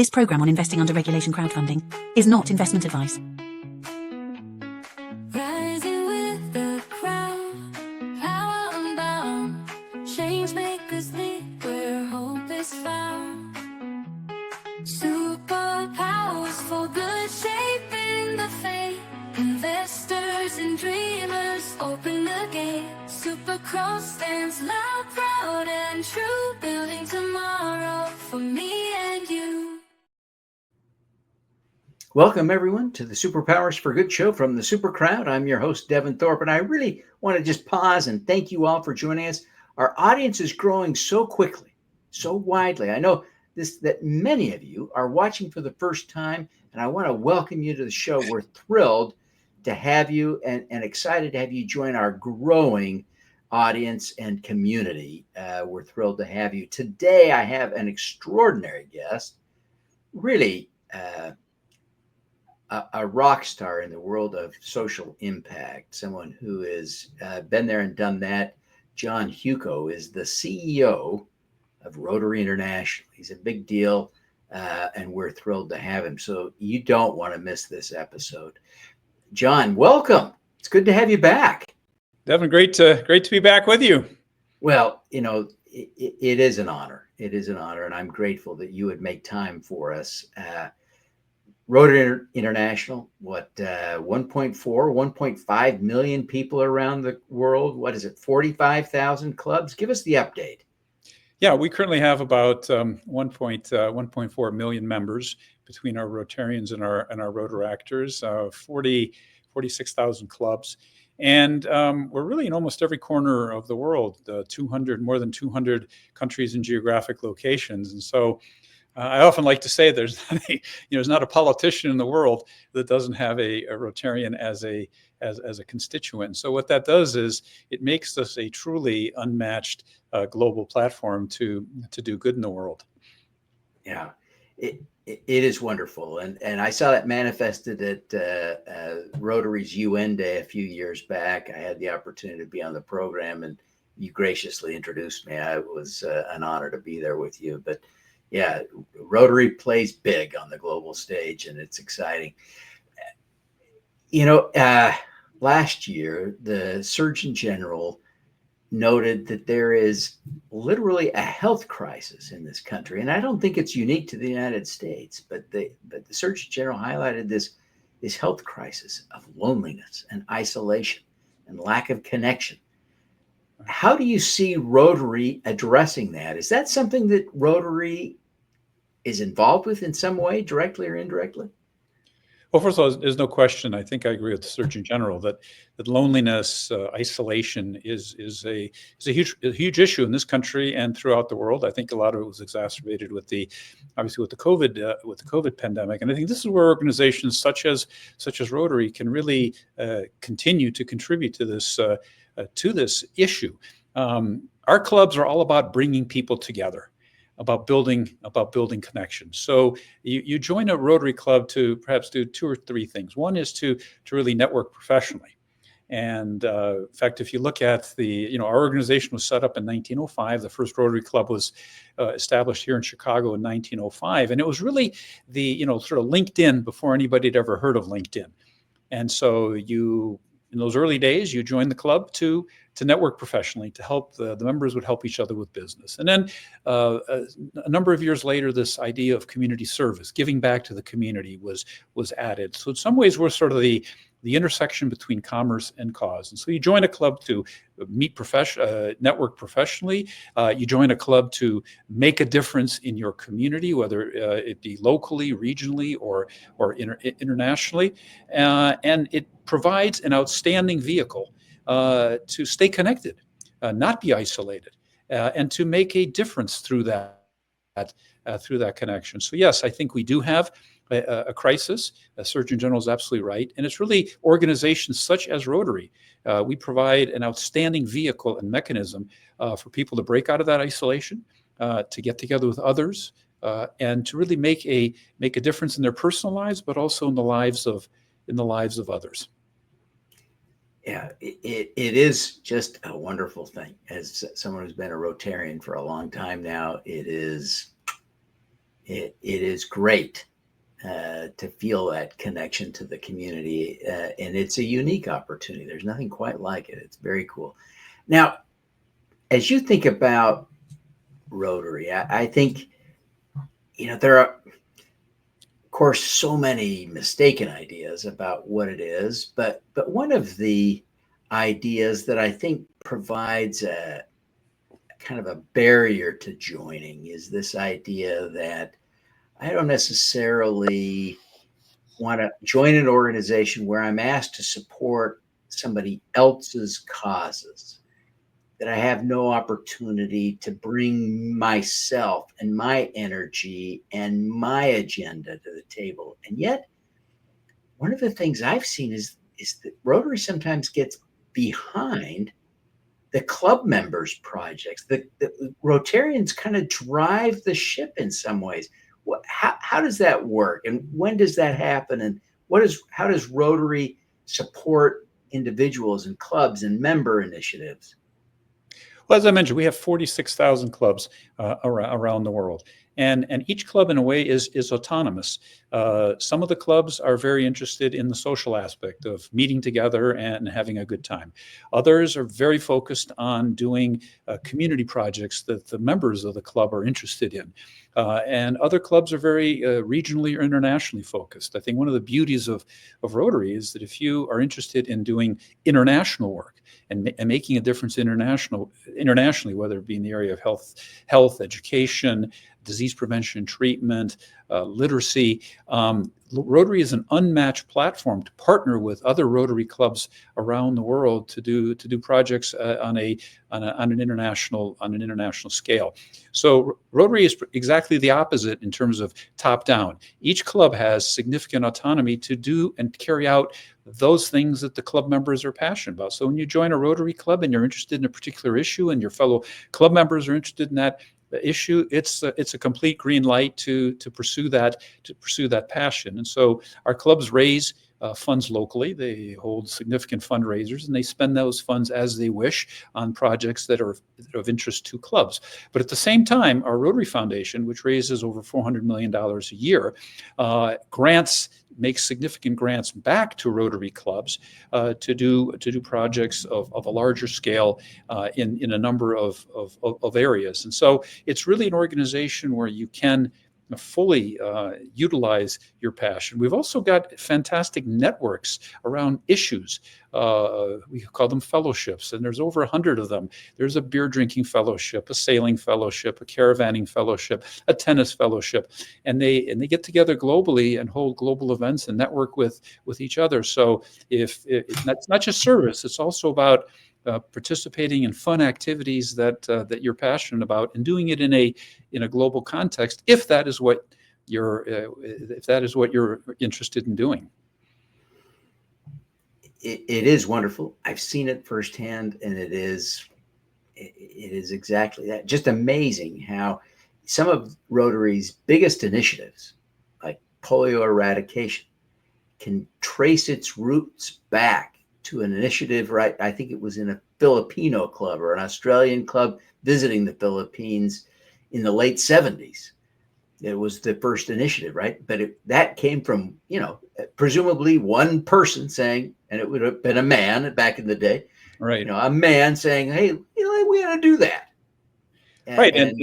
This program on investing under regulation crowdfunding is not investment advice. Rising with the crowd, power unbound, change makers lead where hope is found. Superpowers for good, shaping the fate. Investors and dreamers open the gate. Supercross stands loud, proud and true, building tomorrow for me and you. Welcome, everyone, to the Superpowers for Good show from the Super Crowd. I'm your host, Devin Thorpe, and I really want to just pause and thank you all for joining us. Our audience is growing so quickly, so widely. I know that many of you are watching for the first time, and I want to welcome you to the show. We're thrilled to have you and excited to have you join our growing audience and community. We're thrilled to have you. Today, I have an extraordinary guest, really a rock star in the world of social impact, someone who has been there and done that. John Huco is the CEO of Rotary International. He's a big deal, and we're thrilled to have him. So you don't want to miss this episode. John, welcome. It's good to have you back. Devin, great to be back with you. Well, you know, it is an honor. It is an honor, and I'm grateful that you would make time for us. Rotary International, 1.5 million people around the world. What is it, 45,000 clubs? Give us the update. Yeah, we currently have about 1.4 million members between our Rotarians and our Rotaractors, 46,000 clubs. And we're really in almost every corner of the world, more than 200 countries and geographic locations. And so I often like to say there's not a politician in the world that doesn't have a Rotarian as a constituent. So what that does is it makes us a truly unmatched global platform to do good in the world. Yeah, it is wonderful, and I saw that manifested at Rotary's UN Day a few years back. I had the opportunity to be on the program, and you graciously introduced me. It was an honor to be there with you, but. Yeah, Rotary plays big on the global stage, and it's exciting. You know, last year, the Surgeon General noted that there is literally a health crisis in this country. And I don't think it's unique to the United States, but the Surgeon General highlighted this health crisis of loneliness and isolation and lack of connection. How do you see Rotary addressing that? Is that something that Rotary is involved with in some way, directly or indirectly? Well, first of all, there's no question. I think I agree with the Surgeon General that loneliness, isolation is a huge issue in this country and throughout the world. I think a lot of it was exacerbated with the COVID pandemic, and I think this is where organizations such as Rotary can really continue to contribute to this issue. Our clubs are all about bringing people together, about building connections. So you join a Rotary Club to perhaps do two or three things. One is to really network professionally. And in fact, if you look at our organization was set up in 1905. The first Rotary Club was established here in Chicago in 1905. And it was really sort of LinkedIn before anybody had ever heard of LinkedIn. And so in those early days, you joined the club to network professionally, to help the members would help each other with business. And then a number of years later, this idea of community service, giving back to the community was added. So in some ways, we're sort of the intersection between commerce and cause. And so you join a club to network professionally. You join a club to make a difference in your community, whether it be locally, regionally, or internationally. And it provides an outstanding vehicle to stay connected, not be isolated, and to make a difference through that connection. So yes, I think we do have a crisis. The Surgeon General is absolutely right, and it's really organizations such as Rotary. We provide an outstanding vehicle and mechanism for people to break out of that isolation, to get together with others, and to really make a difference in their personal lives, but also in the lives of others. Yeah, it is just a wonderful thing. As someone who's been a Rotarian for a long time now, it is it is great to feel that connection to the community, and it's a unique opportunity. There's nothing quite like it. It's very cool. Now, as you think about Rotary, I think, there are, of course, so many mistaken ideas about what it is, but one of the ideas that I think provides a kind of a barrier to joining is this idea that I don't necessarily want to join an organization where I'm asked to support somebody else's causes, that I have no opportunity to bring myself and my energy and my agenda to the table. And yet, one of the things I've seen is that Rotary sometimes gets behind the club members' projects. The Rotarians kind of drive the ship in some ways. How does that work, and when does that happen? And how does Rotary support individuals and clubs and member initiatives? Well, as I mentioned, we have 46,000 clubs around the world. And each club, in a way, is autonomous. Some of the clubs are very interested in the social aspect of meeting together and having a good time. Others are very focused on doing community projects that the members of the club are interested in. And other clubs are very regionally or internationally focused. I think one of the beauties of Rotary is that if you are interested in doing international work and making a difference internationally, whether it be in the area of health, education, disease prevention and treatment, literacy. Rotary is an unmatched platform to partner with other Rotary clubs around the world to do projects on an international scale. So Rotary is exactly the opposite in terms of top down. Each club has significant autonomy to do and carry out those things that the club members are passionate about. So when you join a Rotary club and you're interested in a particular issue and your fellow club members are interested in that issue, it's a complete green light to pursue that passion. And so our clubs raise funds locally. They hold significant fundraisers, and they spend those funds as they wish on projects that are of interest to clubs. But at the same time, our Rotary Foundation, which raises over $400 million a year, makes significant grants back to Rotary clubs to do projects of a larger scale in a number of areas. And so it's really an organization where you can fully utilize your passion. We've also got fantastic networks around issues. We call them fellowships, and there's over 100 of them. There's a beer drinking fellowship, a sailing fellowship, a caravanning fellowship, a tennis fellowship, and they get together globally and hold global events and network with each other. So if it's not just service, it's also about participating in fun activities that you're passionate about and doing it in a global context, if that is what you're interested in doing. It is wonderful. I've seen it firsthand, and it is exactly that. Just amazing how some of Rotary's biggest initiatives, like polio eradication, can trace its roots back to an initiative, right? I think it was in a Filipino club or an Australian club visiting the Philippines in the late 70s. It was the first initiative, right? But that came from, presumably one person saying, and it would have been a man back in the day, right? A man saying, "Hey, we ought to do that." Right. And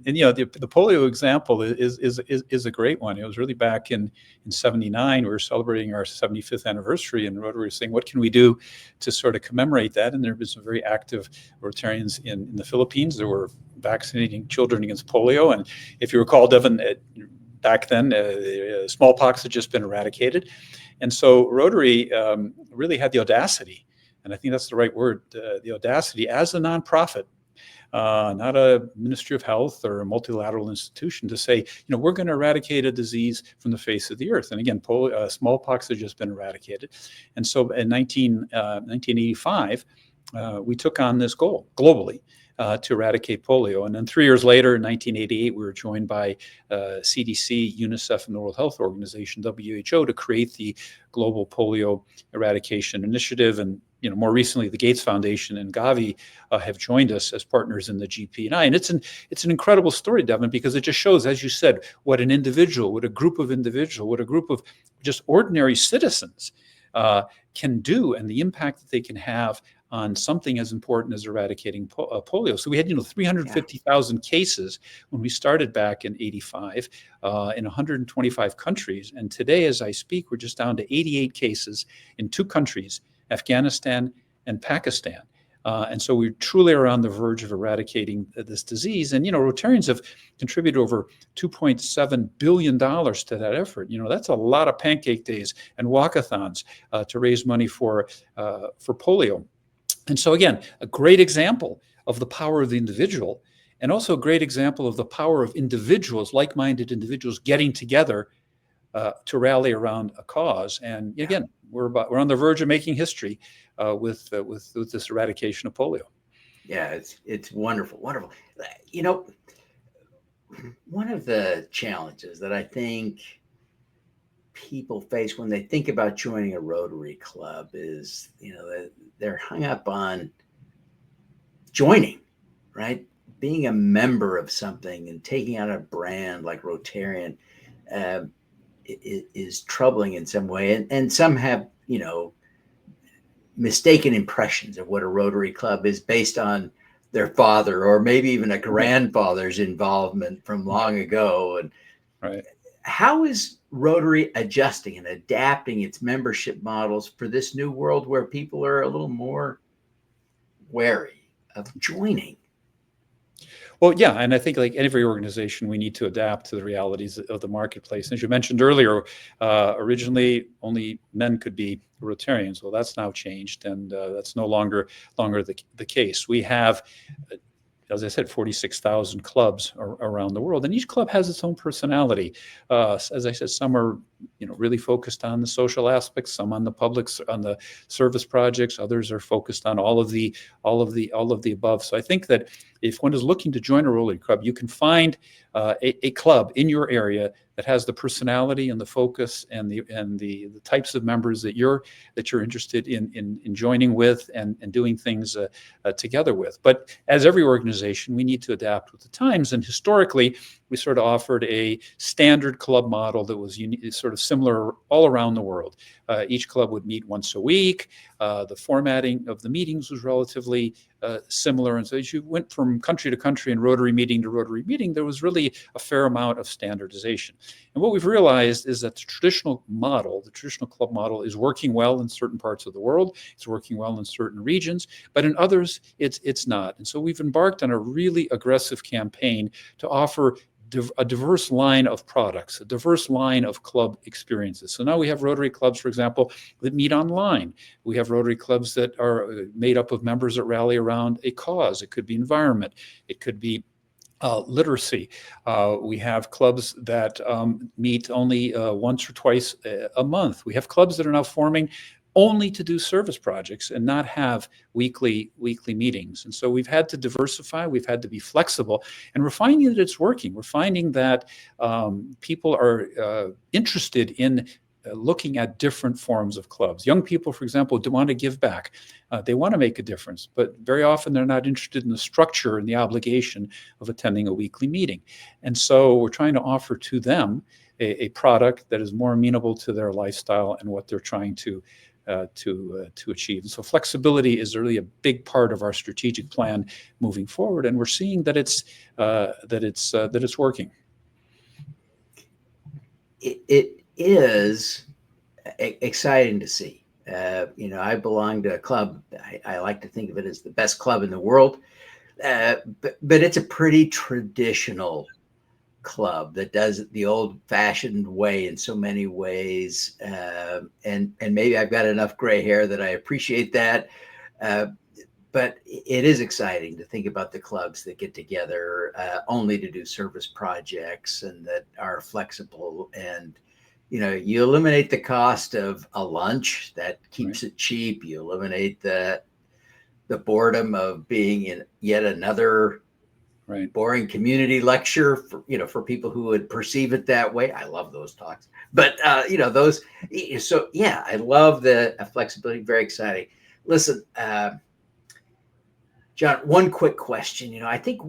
the polio example is a great one. It was really back in 79. We were celebrating our 75th anniversary, and Rotary was saying, what can we do to sort of commemorate that? And there have been some very active Rotarians in the Philippines that were vaccinating children against polio. And if you recall, Devin, back then, smallpox had just been eradicated. And so Rotary really had the audacity, and I think that's the right word, the audacity as a nonprofit, not a Ministry of Health or a multilateral institution, to say, we're going to eradicate a disease from the face of the earth. And again, smallpox had just been eradicated. And so in 1985, we took on this goal globally to eradicate polio. And then 3 years later, in 1988, we were joined by CDC, UNICEF, and the World Health Organization, WHO, to create the Global Polio Eradication Initiative. And more recently, the Gates Foundation and Gavi have joined us as partners in the GP&I. And it's an incredible story, Devin, because it just shows, as you said, what an individual, what a group of just ordinary citizens can do, and the impact that they can have on something as important as eradicating polio. So we had 350,000 cases when we started back in '85 in 125 countries. And today, as I speak, we're just down to 88 cases in 2 countries, Afghanistan and Pakistan. And so we truly are on the verge of eradicating this disease. And, Rotarians have contributed over $2.7 billion to that effort. That's a lot of pancake days and walkathons to raise money for polio. And so, again, a great example of the power of the individual, and also a great example of the power of individuals, like-minded individuals, getting together to rally around a cause. And again, we're on the verge of making history with this eradication of polio. Yeah, it's wonderful, wonderful. One of the challenges that I think people face when they think about joining a Rotary Club is, they're hung up on joining, right? Being a member of something and taking on a brand like Rotarian is troubling in some way. And some have, mistaken impressions of what a Rotary Club is based on their father or maybe even a grandfather's involvement from long ago. And right. How is Rotary adjusting and adapting its membership models for this new world where people are a little more wary of joining? Well, yeah, and I think like every organization, we need to adapt to the realities of the marketplace. As you mentioned earlier, originally only men could be Rotarians. Well, that's now changed, and that's no longer the case. We have, as I said, 46,000 clubs around the world, and each club has its own personality. As I said, some are, really focused on the social aspects, some on the service projects, others are focused on all of the above. So I think that if one is looking to join a Rotary Club, you can find a club in your area that has the personality and the focus and the types of members that you're interested in joining with and doing things together with. But as every organization, we need to adapt with the times. And historically, we sort of offered a standard club model that was sort of similar all around the world. Each club would meet once a week. The formatting of the meetings was relatively similar. And so as you went from country to country and Rotary meeting to Rotary meeting, there was really a fair amount of standardization. And what we've realized is that the traditional club model is working well in certain parts of the world. It's working well in certain regions, but in others, it's not. And so we've embarked on a really aggressive campaign to offer a diverse line of products, a diverse line of club experiences. So now we have Rotary clubs, for example, that meet online. We have Rotary clubs that are made up of members that rally around a cause. It could be environment. It could be literacy. We have clubs that meet only once or twice a month. We have clubs that are now forming only to do service projects and not have weekly meetings. And so we've had to diversify, we've had to be flexible, and we're finding that it's working. We're finding that people are interested in looking at different forms of clubs. Young people, for example, want to give back. They want to make a difference, but very often they're not interested in the structure and the obligation of attending a weekly meeting. And so we're trying to offer to them a product that is more amenable to their lifestyle and what they're trying to achieve. And so flexibility is really a big part of our strategic plan moving forward, and we're seeing that it's working. It is exciting to see. I belong to a club. I like to think of it as the best club in the world, but it's a pretty traditional club that does it the old-fashioned way in so many ways, and maybe I've got enough gray hair that I appreciate that, but it is exciting to think about the clubs that get together only to do service projects and that are flexible. And you eliminate the cost of a lunch that keeps it cheap. You eliminate the boredom of being in yet another boring community lecture for people who would perceive it that way. I love those talks, but those. So yeah, I love the flexibility. Very exciting. Listen, John, one quick question. I think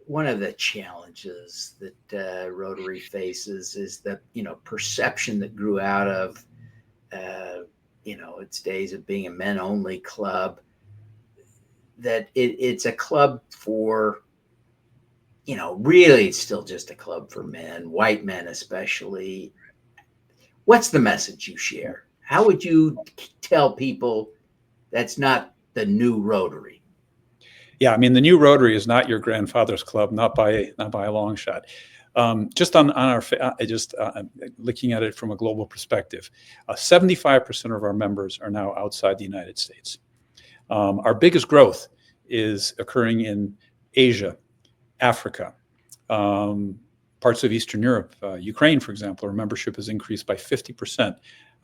one of the challenges that Rotary faces is the perception that grew out of its days of being a men-only club, that it's a club for, really it's still just a club for men, white men especially. What's the message you share? How would you tell people that's not the new Rotary? Yeah, I mean, the new Rotary is not your grandfather's club, not by a long shot. Just on our, looking at it from a global perspective, 75% of our members are now outside the United States. Our biggest growth is occurring in Asia, Africa, parts of Eastern Europe, Ukraine, for example. Our membership has increased by 50%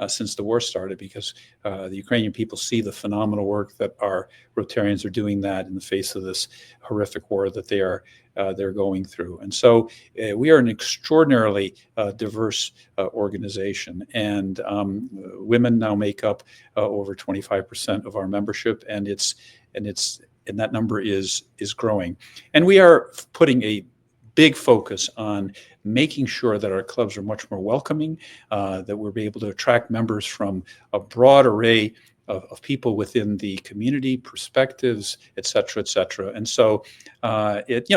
since the war started, because the Ukrainian people see the phenomenal work that our Rotarians are doing that in the face of this horrific war that they're going through. And so we are an extraordinarily diverse organization, and women now make up over 25% of our membership, and that number is growing. And we are putting a big focus on making sure that our clubs are much more welcoming, that we'll be able to attract members from a broad array of people within the community, perspectives, et cetera, et cetera. And so,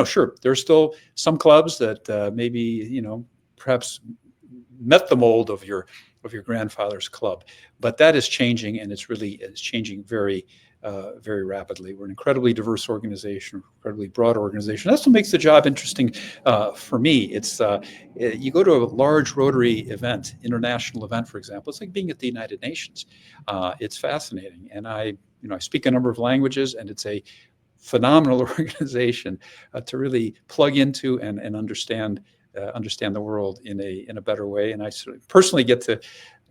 sure, there's still some clubs that maybe, perhaps met the mold of your grandfather's club, but that is changing, and it's changing very rapidly. We're an incredibly diverse organization, incredibly broad organization. That's what makes the job interesting for me. It's you go to a large Rotary event, international event, for example. It's like being at the United Nations. It's fascinating, and I speak a number of languages, and it's a phenomenal organization to really plug into and understand the world in a better way. And I personally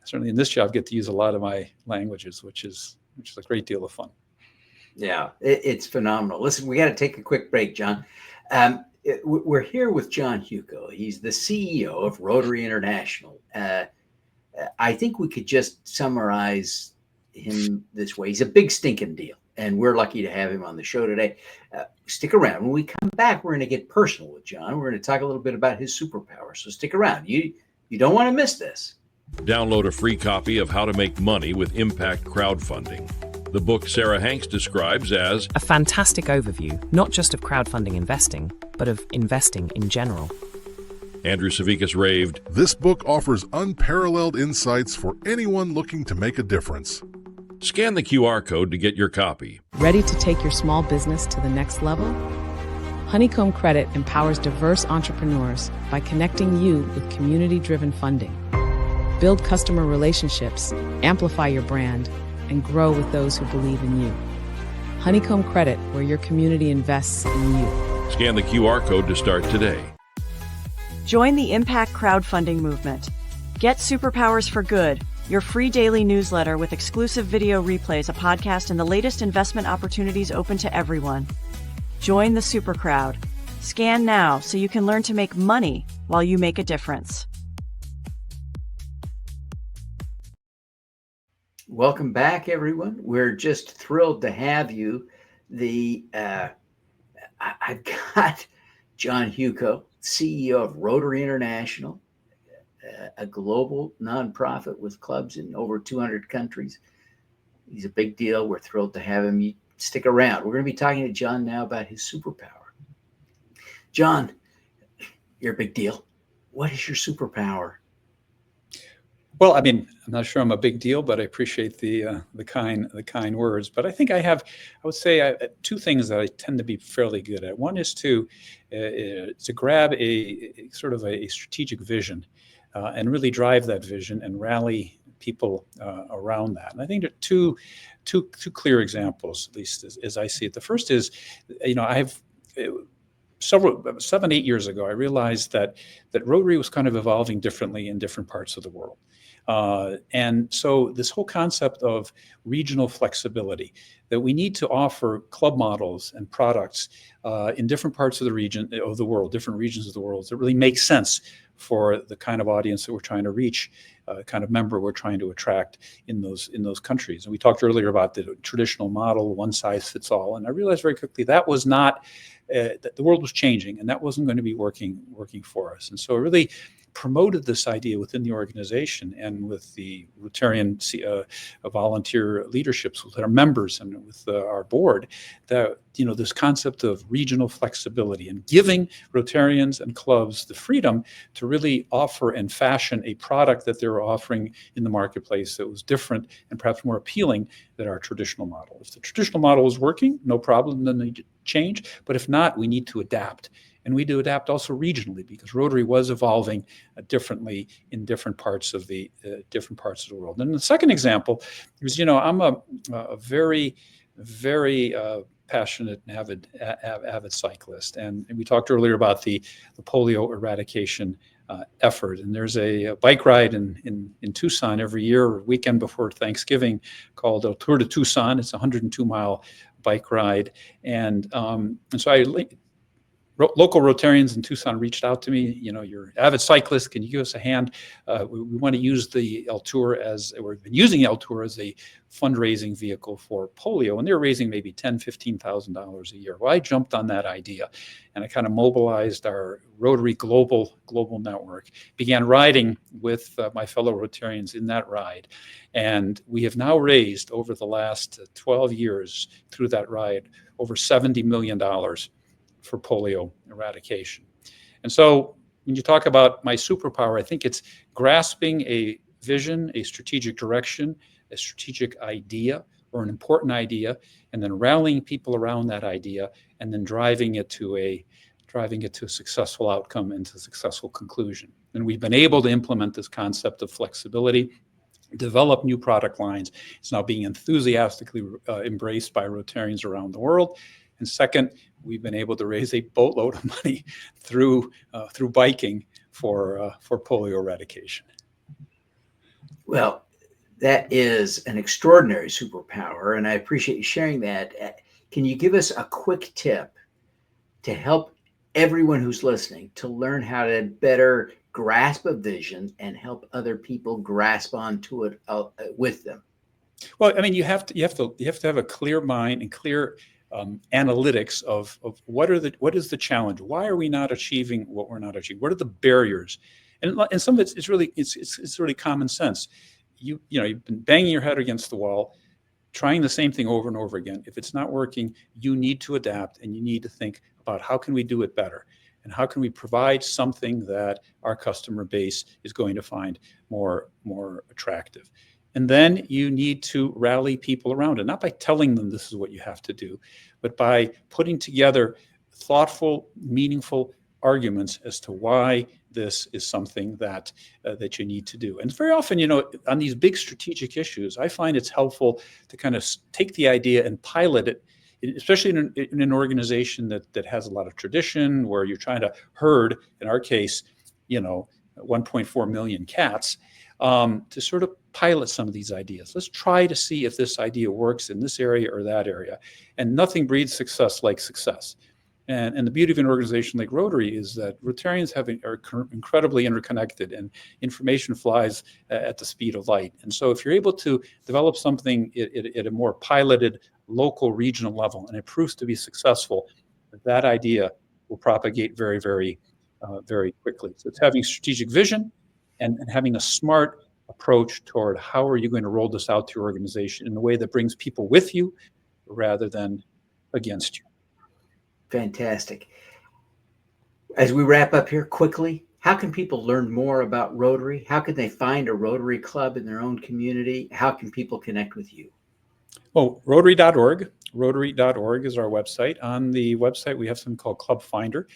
certainly in this job, get to use a lot of my languages, which is a great deal of fun. Yeah, it's phenomenal. Listen, we got to take a quick break, John. We're here with John Huco. He's the CEO of Rotary International. I think we could just summarize him this way. He's a big stinking deal, and we're lucky to have him on the show today. Stick around. When we come back, we're going to get personal with John. We're going to talk a little bit about his superpower. So stick around. You don't want to miss this. Download a free copy of How to Make Money with Impact Crowdfunding, the book Sarah Hanks describes as a fantastic overview, not just of crowdfunding investing, but of investing in general. Andrew Savickas raved, "This book offers unparalleled insights for anyone looking to make a difference." Scan the QR code to get your copy. Ready to take your small business to the next level? Honeycomb Credit empowers diverse entrepreneurs by connecting you with community-driven funding. Build customer relationships, amplify your brand, and grow with those who believe in you. Honeycomb Credit, where your community invests in you. Scan the QR code to start today. Join the Impact Crowdfunding movement. Get Superpowers for Good, your free daily newsletter with exclusive video replays, a podcast, and the latest investment opportunities open to everyone. Join the super crowd. Scan now so you can learn to make money while you make a difference. Welcome back, everyone. We're just thrilled to have you. I've got John Huco, CEO of Rotary International, a global nonprofit with clubs in over 200 countries. He's a big deal. We're thrilled to have him. You stick around. We're going to be talking to John now about his superpower. John, you're a big deal. What is your superpower? Well, I mean, I'm not sure I'm a big deal, but I appreciate the kind words. But I think I would say two things that I tend to be fairly good at. One is to grab a sort of a strategic vision and really drive that vision and rally people around that. And I think there are two clear examples, at least as I see it. The first is, I've 7-8 years ago, I realized that Rotary was kind of evolving differently in different parts of the world. And so this whole concept of regional flexibility, that we need to offer club models and products in different parts of the world, different regions of the world, that really make sense for the kind of audience that we're trying to reach, kind of member we're trying to attract in those countries. And we talked earlier about the traditional model, one size fits all, and I realized very quickly that was not that the world was changing, and that wasn't going to be working for us. And so it really promoted this idea within the organization and with the Rotarian volunteer leaderships, with our members and with our board, that this concept of regional flexibility and giving Rotarians and clubs the freedom to really offer and fashion a product that they were offering in the marketplace that was different and perhaps more appealing than our traditional model. If the traditional model is working, no problem, then they change. But if not, we need to adapt. And we do adapt also regionally, because Rotary was evolving differently in different parts of the world. And the second example is, I'm a very, very passionate and avid cyclist, and we talked earlier about the polio eradication effort. And there's a bike ride in Tucson every year, weekend before Thanksgiving, called El Tour de Tucson. It's a 102-mile bike ride, and so local Rotarians in Tucson reached out to me. You're an avid cyclist. Can you give us a hand? We want to use the El Tour we've been using El Tour as a fundraising vehicle for polio, and they're raising maybe $10,000, $15,000 a year. Well, I jumped on that idea, and I kind of mobilized our Rotary global network, began riding with my fellow Rotarians in that ride, and we have now raised over the last 12 years through that ride over $70 million for polio eradication. And so when you talk about my superpower, I think it's grasping a vision, a strategic direction, a strategic idea or an important idea, and then rallying people around that idea, and then driving it to a successful outcome and to a successful conclusion. And we've been able to implement this concept of flexibility, develop new product lines. It's now being enthusiastically embraced by Rotarians around the world. And second, we've been able to raise a boatload of money through biking for polio eradication. Well, that is an extraordinary superpower, and I appreciate you sharing that. Can you give us a quick tip to help everyone who's listening to learn how to better grasp a vision and help other people grasp onto it with them? Well, I mean, you have to have a clear mind and clear analytics of what is the challenge? Why are we not achieving what we're not achieving? What are the barriers? And some of it's really common sense. You've been banging your head against the wall, trying the same thing over and over again. If it's not working, you need to adapt, and you need to think about how can we do it better, and how can we provide something that our customer base is going to find more attractive. And then you need to rally people around it, not by telling them this is what you have to do, but by putting together thoughtful, meaningful arguments as to why this is something that you need to do. And very often, on these big strategic issues, I find it's helpful to kind of take the idea and pilot it, especially in an organization that has a lot of tradition, where you're trying to herd, in our case, 1.4 million cats, to sort of pilot some of these ideas. Let's try to see if this idea works in this area or that area. And nothing breeds success like success. And the beauty of an organization like Rotary is that Rotarians are incredibly interconnected, and information flies at the speed of light. And so if you're able to develop something at a more piloted local, regional level, and it proves to be successful, that idea will propagate very, very, very quickly. So it's having strategic vision and having a smart approach toward how are you going to roll this out to your organization in a way that brings people with you rather than against you. Fantastic. As we wrap up here quickly, how can people learn more about Rotary? How can they find a Rotary club in their own community? How can people connect with you? Well, Rotary.org. Rotary.org is our website. On the website, we have something called Club Finder.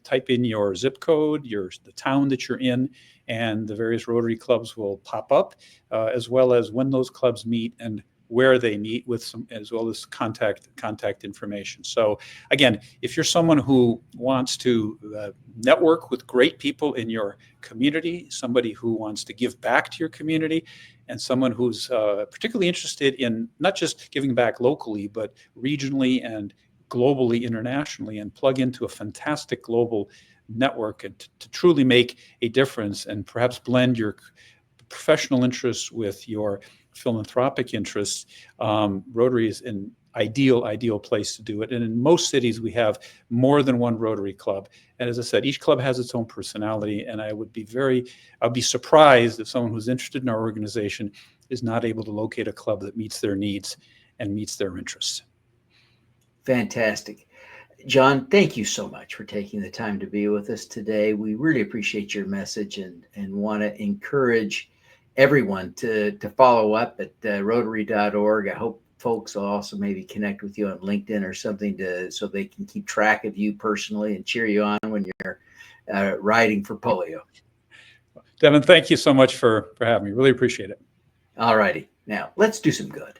Type in your zip code, the town that you're in, and the various Rotary clubs will pop up, as well as when those clubs meet and where they meet, with some, as well as contact information. So again, if you're someone who wants to network with great people in your community, somebody who wants to give back to your community, and someone who's particularly interested in not just giving back locally, but regionally and globally, internationally, and plug into a fantastic global network and to truly make a difference and perhaps blend your professional interests with your philanthropic interests, Rotary is an ideal place to do it. And in most cities, we have more than one Rotary Club. And as I said, each club has its own personality. And I'd be surprised if someone who's interested in our organization is not able to locate a club that meets their needs and meets their interests. Fantastic. John, thank you so much for taking the time to be with us today. We really appreciate your message and want to encourage everyone to follow up at rotary.org. I hope folks will also maybe connect with you on LinkedIn or something so they can keep track of you personally and cheer you on when you're riding for polio. Devin, thank you so much for having me. Really appreciate it. All righty. Now let's do some good.